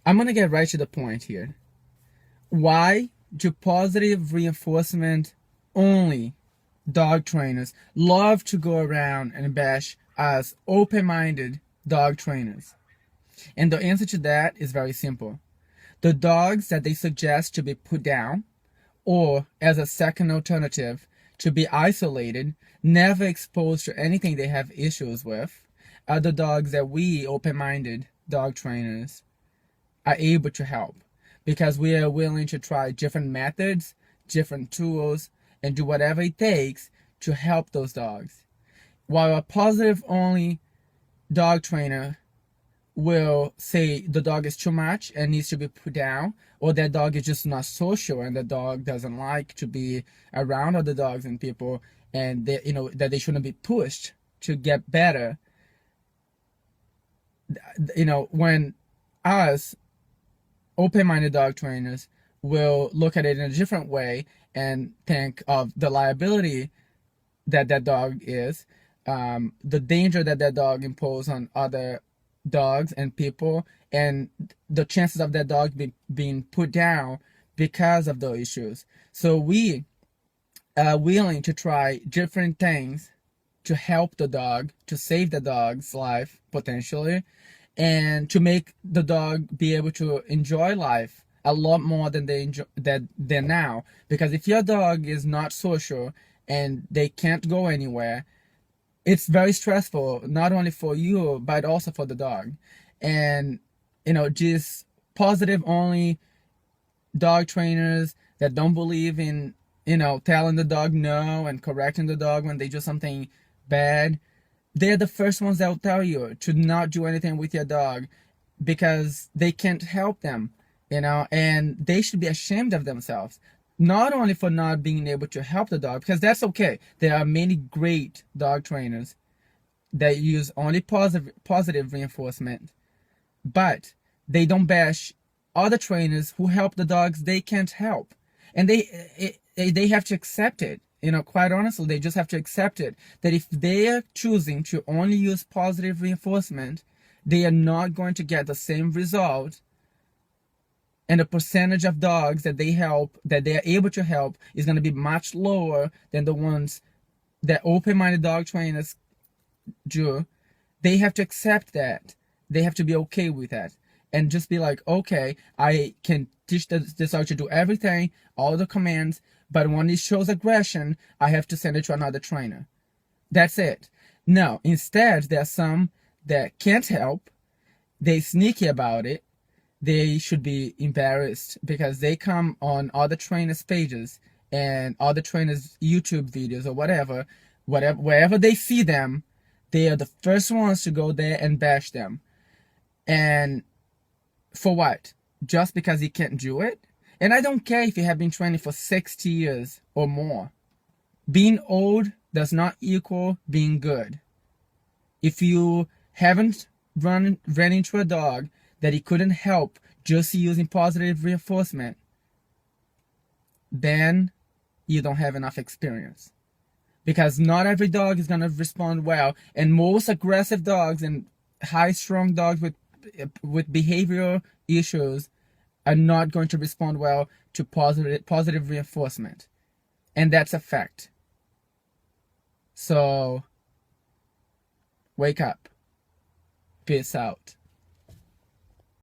I'm going to get right to the point here. Why do positive reinforcement only dog trainers love to go around and bash us open-minded dog trainers? And the answer to that is very simple. The dogs that they suggest to be put down, or as a second alternative, to be isolated, never exposed to anything they have issues with, are the dogs that we open-minded dog trainers are able to help, because we are willing to try different methods, different tools, and do whatever it takes to help those dogs. While a positive only dog trainer will say the dog is too much and needs to be put down, or that dog is just not social and the dog doesn't like to be around other dogs and people, and that they shouldn't be pushed to get better. When us open-minded dog trainers will look at it in a different way and think of the liability that dog is, the danger that dog imposes on other dogs and people, and the chances of that dog being put down because of those issues. So we are willing to try different things to help the dog, to save the dog's life potentially, and to make the dog be able to enjoy life a lot more than they're now. Because if your dog is not social and they can't go anywhere, it's very stressful, not only for you but also for the dog. And just positive only dog trainers that don't believe in telling the dog no and correcting the dog when they do something bad, they're the first ones that will tell you to not do anything with your dog, because they can't help them, and they should be ashamed of themselves. Not only for not being able to help the dog, because that's okay. There are many great dog trainers that use only positive reinforcement, but they don't bash other trainers who help the dogs they can't help. And they have to accept it. Quite honestly, they just have to accept it, that if they are choosing to only use positive reinforcement, they are not going to get the same result, and the percentage of dogs that they are able to help, is going to be much lower than the ones that open-minded dog trainers do. They have to accept that. They have to be okay with that, and just be like, okay, I can teach this dog to do everything, all the commands, but when it shows aggression, I have to send it to another trainer. That's it. No, instead, there are some that can't help. They sneaky about it. They should be embarrassed, because they come on other trainers' pages and other trainers' YouTube videos or wherever they see them, they are the first ones to go there and bash them. And for what? Just because he can't do it? And I don't care if you have been training for 60 years or more. Being old does not equal being good. If you haven't ran into a dog that he couldn't help just using positive reinforcement, then you don't have enough experience. Because not every dog is going to respond well, and most aggressive dogs and high-strung dogs with behavioral issues are not going to respond well to positive reinforcement. And that's a fact. So, wake up. Peace out.